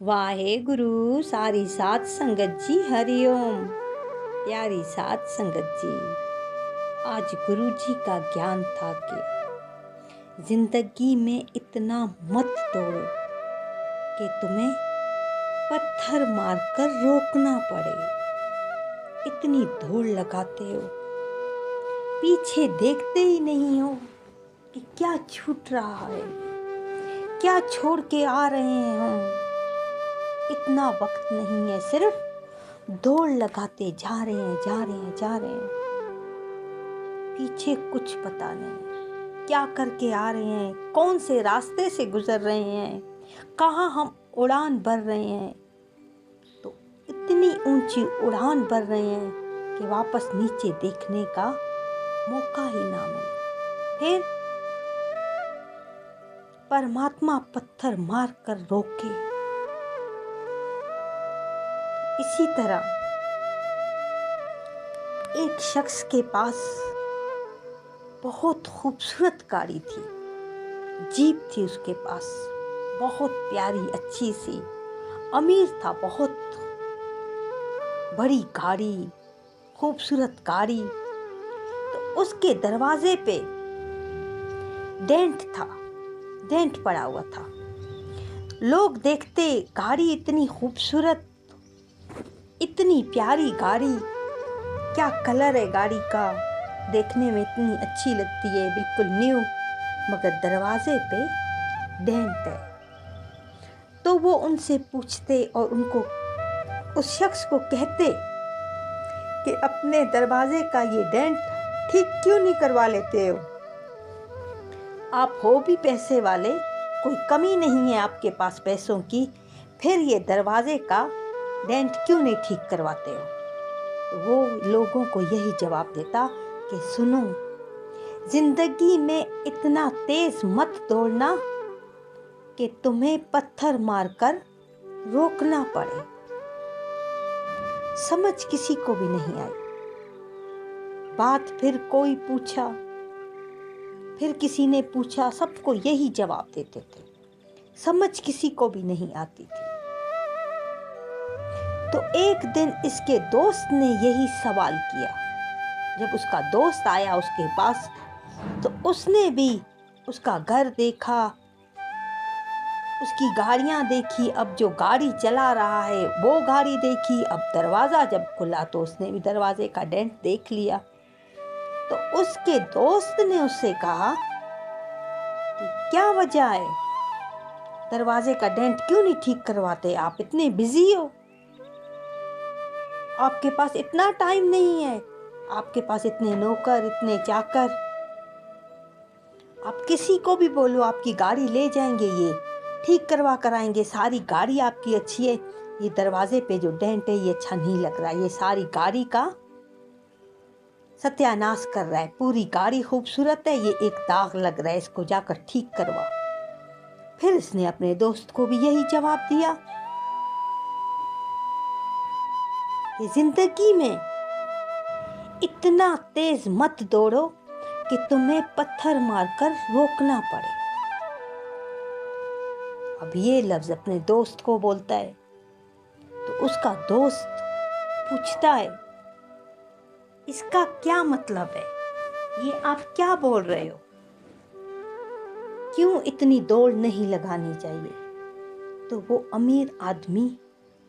वाहे गुरु सारी साथ संगत जी हरिओम। प्यारी साथ संगत जी, आज गुरु जी का ज्ञान था कि जिंदगी में इतना मत दौड़ो कि तुम्हें पत्थर मारकर रोकना पड़े। इतनी दौड़ लगाते हो, पीछे देखते ही नहीं हो कि क्या छूट रहा है, क्या छोड़ के आ रहे हैं हम। इतना वक्त नहीं है, सिर्फ दौड़ लगाते जा रहे हैं। पीछे कुछ पता नहीं क्या करके आ रहे हैं, कौन से रास्ते से गुजर रहे हैं, कहाँ हम उड़ान भर रहे हैं। तो इतनी ऊंची उड़ान भर रहे हैं कि वापस नीचे देखने का मौका ही ना मिले। फिर परमात्मा पत्थर मार कर रोके। इसी तरह एक शख्स के पास बहुत खूबसूरत गाड़ी थी, जीप थी उसके पास, बहुत प्यारी अच्छी सी, अमीर था, बहुत बड़ी गाड़ी, खूबसूरत गाड़ी। तो उसके दरवाजे पे डेंट पड़ा हुआ था। लोग देखते, गाड़ी इतनी खूबसूरत, इतनी प्यारी गाड़ी, क्या कलर है गाड़ी का, देखने में इतनी अच्छी लगती है, बिल्कुल न्यू, मगर दरवाजे पे डेंट है। तो वो उनसे पूछते और उनको, उस शख्स को कहते कि अपने दरवाजे का ये डेंट ठीक क्यों नहीं करवा लेते हो? आप हो भी पैसे वाले, कोई कमी नहीं है आपके पास पैसों की, फिर ये दरवाजे का डेंट क्यों नहीं ठीक करवाते हो? तो वो लोगों को यही जवाब देता कि सुनो, जिंदगी में इतना तेज मत दौड़ना कि तुम्हें पत्थर मारकर रोकना पड़े। समझ किसी को भी नहीं आई बात। फिर कोई पूछा, फिर किसी ने पूछा, सबको यही जवाब देते थे, समझ किसी को भी नहीं आती थी। तो एक दिन इसके दोस्त ने यही सवाल किया। जब उसका दोस्त आया उसके पास, तो उसने भी उसका घर देखा, उसकी गाड़ियां देखी, अब जो गाड़ी चला रहा है वो गाड़ी देखी। अब दरवाज़ा जब खुला तो उसने भी दरवाजे का डेंट देख लिया। तो उसके दोस्त ने उससे कहा कि क्या वजह है, दरवाजे का डेंट क्यों नहीं ठीक करवाते? आप इतने बिजी हो, आपके पास इतना टाइम नहीं है, आपके पास इतने नौकर, इतने चाकर, आप किसी को भी बोलो आपकी गाड़ी ले जाएंगे, ये ठीक करवा कराएंगे, सारी गाड़ी आपकी अच्छी है, ये दरवाजे पे जो डेंट है ये अच्छा नहीं लग रहा, ये सारी गाड़ी का सत्यानाश कर रहा है। पूरी गाड़ी खूबसूरत है, ये एक दाग लग रहा है, इसको जाकर ठीक करवा। फिर इसने अपने दोस्त को भी यही जवाब दिया कि जिंदगी में इतना तेज मत दौड़ो कि तुम्हें पत्थर मारकर रोकना पड़े। अब ये लफ्ज अपने दोस्त को बोलता है, तो उसका दोस्त पूछता है, इसका क्या मतलब है, ये आप क्या बोल रहे हो, क्यों इतनी दौड़ नहीं लगानी चाहिए? तो वो अमीर आदमी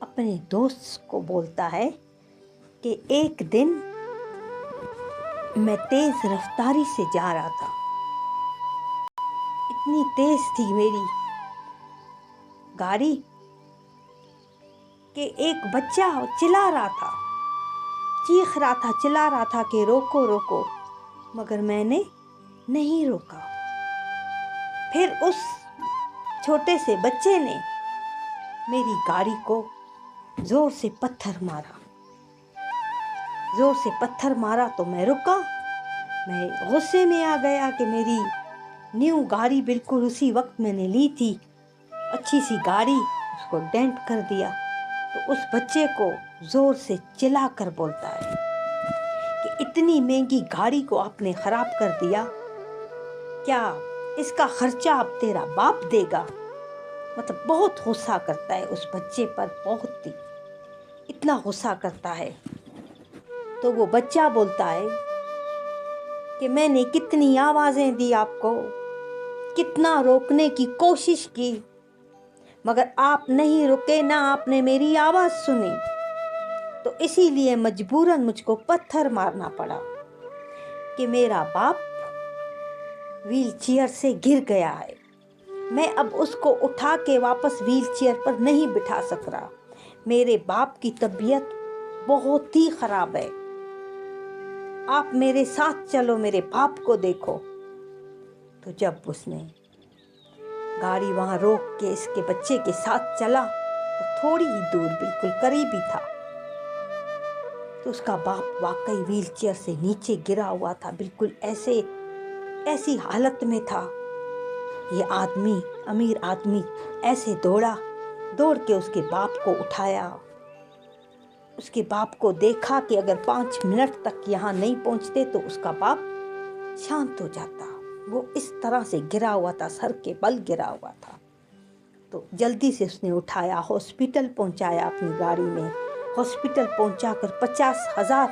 अपने दोस्त को बोलता है कि एक दिन मैं तेज रफ्तारी से जा रहा था, इतनी तेज थी मेरी गाड़ी कि एक बच्चा चिल्ला रहा था, चीख रहा था, चिल्ला रहा था कि रोको रोको, मगर मैंने नहीं रोका। फिर उस छोटे से बच्चे ने मेरी गाड़ी को जोर से पत्थर मारा तो मैं रुका। मैं गुस्से में आ गया कि मेरी न्यू गाड़ी बिल्कुल उसी वक्त मैंने ली थी, अच्छी सी गाड़ी, उसको डेंट कर दिया। तो उस बच्चे को जोर से चिल्ला कर बोलता है कि इतनी महंगी गाड़ी को आपने खराब कर दिया, क्या इसका खर्चा अब तेरा बाप देगा? मतलब बहुत गुस्सा करता है उस बच्चे पर, बहुत ही, इतना गुस्सा करता है। तो वो बच्चा बोलता है कि मैंने कितनी आवाज़ें दी आपको, कितना रोकने की कोशिश की, मगर आप नहीं रुके, ना आपने मेरी आवाज़ सुनी, तो इसीलिए मजबूरन मुझको पत्थर मारना पड़ा कि मेरा बाप व्हील चेयर से गिर गया है, मैं अब उसको उठा के वापस व्हील चेयर पर नहीं बिठा सक रहा, मेरे बाप की तबीयत बहुत ही ख़राब है, आप मेरे साथ चलो, मेरे बाप को देखो। तो जब उसने गाड़ी वहाँ रोक के इसके बच्चे के साथ चला तो थोड़ी ही दूर, बिल्कुल करीब ही था, तो उसका बाप वाकई व्हील चेयर से नीचे गिरा हुआ था, बिल्कुल ऐसी हालत में था। ये आदमी, अमीर आदमी, ऐसे दौड़ के उसके बाप को उठाया, उसके बाप को देखा कि अगर 5 मिनट तक यहाँ नहीं पहुँचते तो उसका बाप शांत हो जाता। वो इस तरह से गिरा हुआ था, सर के बल गिरा हुआ था। तो जल्दी से उसने उठाया, हॉस्पिटल पहुँचाया अपनी गाड़ी में, हॉस्पिटल पहुँचाकर 50,000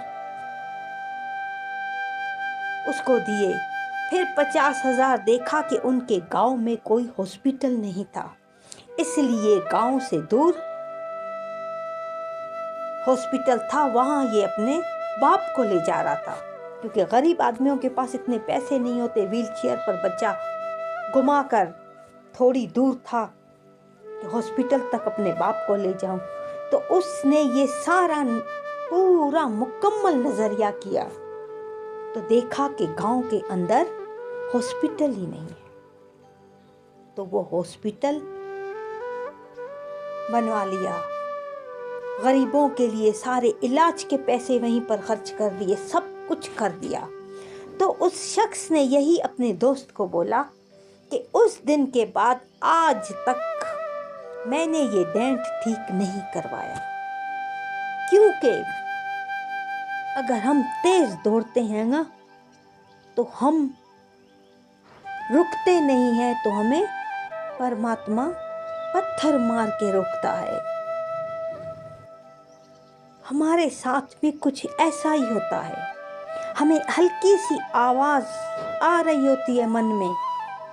उसको दिए। फिर 50,000 देखा कि उनके गांव में कोई हॉस्पिटल नहीं था, इसलिए गांव से दूर हॉस्पिटल था, वहाँ ये अपने बाप को ले जा रहा था, क्योंकि गरीब आदमियों के पास इतने पैसे नहीं होते व्हील चेयर पर बच्चा घुमाकर थोड़ी दूर था कि हॉस्पिटल तक अपने बाप को ले जाऊं। तो उसने ये सारा पूरा मुकम्मल नज़रिया किया तो देखा कि गांव के अंदर हॉस्पिटल ही नहीं है। तो वो हॉस्पिटल बनवा लिया, गरीबों के लिए सारे इलाज के पैसे वहीं पर खर्च कर दिए, सब कुछ कर दिया। तो उस शख्स ने यही अपने दोस्त को बोला कि उस दिन के बाद आज तक मैंने ये डेंट ठीक नहीं करवाया, क्योंकि अगर हम तेज दौड़ते हैं ना तो हम रुकते नहीं हैं, तो हमें परमात्मा पत्थर मार के रोकता है। हमारे साथ भी कुछ ऐसा ही होता है, हमें हल्की सी आवाज़ आ रही होती है मन में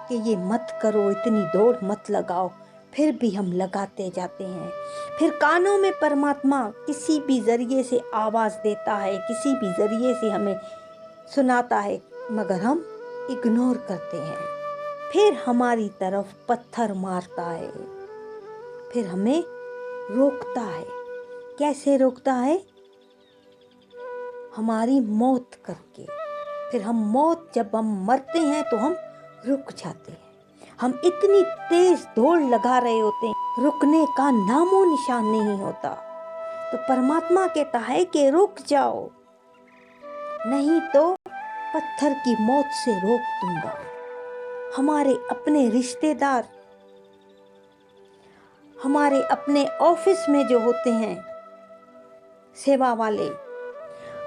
कि ये मत करो, इतनी दौड़ मत लगाओ, फिर भी हम लगाते जाते हैं। फिर कानों में परमात्मा किसी भी ज़रिए से आवाज़ देता है, किसी भी ज़रिए से हमें सुनाता है, मगर हम इग्नोर करते हैं। फिर हमारी तरफ पत्थर मारता है, फिर हमें रोकता है। कैसे रोकता है? हमारी मौत करके। फिर जब हम मरते हैं तो हम रुक जाते हैं। हम इतनी तेज दौड़ लगा रहे होते हैं, रुकने का नामो निशान नहीं होता। तो परमात्मा कहता है कि रुक जाओ, नहीं तो पत्थर की मौत से रोक दूंगा। हमारे अपने रिश्तेदार, हमारे अपने ऑफिस में जो होते हैं सेवा वाले,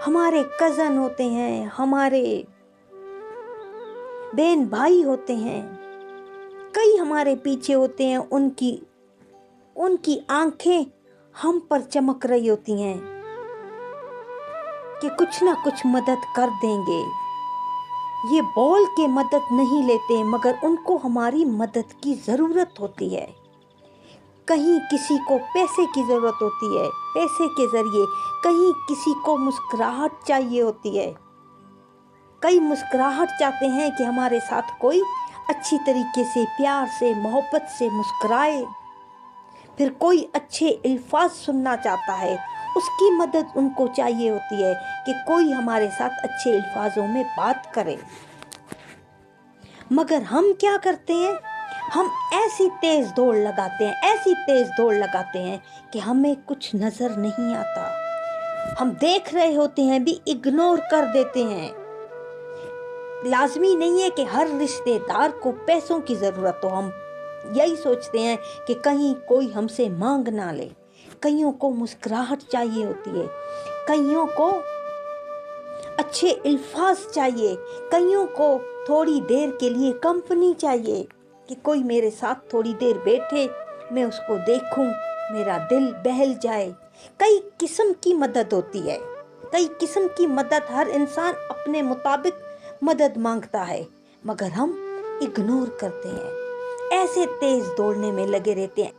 हमारे कज़न होते हैं, हमारे बहन भाई होते हैं, कई हमारे पीछे होते हैं, उनकी आंखें हम पर चमक रही होती हैं कि कुछ ना कुछ मदद कर देंगे। ये बोल के मदद नहीं लेते, मगर उनको हमारी मदद की ज़रूरत होती है। कहीं किसी को पैसे की ज़रूरत होती है, पैसे के ज़रिए, कहीं किसी को मुस्कुराहट चाहिए होती है। कई मुस्कुराहट चाहते हैं कि हमारे साथ कोई अच्छी तरीके से, प्यार से, मोहब्बत से मुस्कुराए। फिर कोई अच्छे अल्फाज सुनना चाहता है, उसकी मदद उनको चाहिए होती है कि कोई हमारे साथ अच्छे अल्फाजों में बात करे। मगर हम क्या करते हैं? हम ऐसी तेज दौड़ लगाते हैं, ऐसी तेज दौड़ लगाते हैं कि हमें कुछ नज़र नहीं आता। हम देख रहे होते हैं भी इग्नोर कर देते हैं। लाजमी नहीं है कि हर रिश्तेदार को पैसों की ज़रूरत हो। हम यही सोचते हैं कि कहीं कोई हमसे मांग ना ले। कईयों को मुस्कुराहट चाहिए होती है, कईयों को अच्छे अल्फाज चाहिए, कईयों को थोड़ी देर के लिए कंपनी चाहिए कि कोई मेरे साथ थोड़ी देर बैठे میں اس کو دیکھوں میرا دل بہل جائے۔ کئی قسم کی مدد ہوتی ہے، کئی قسم کی مدد، ہر انسان اپنے مطابق مدد مانگتا ہے، مگر ہم اگنور کرتے ہیں، ایسے تیز دوڑنے میں لگے رہتے ہیں،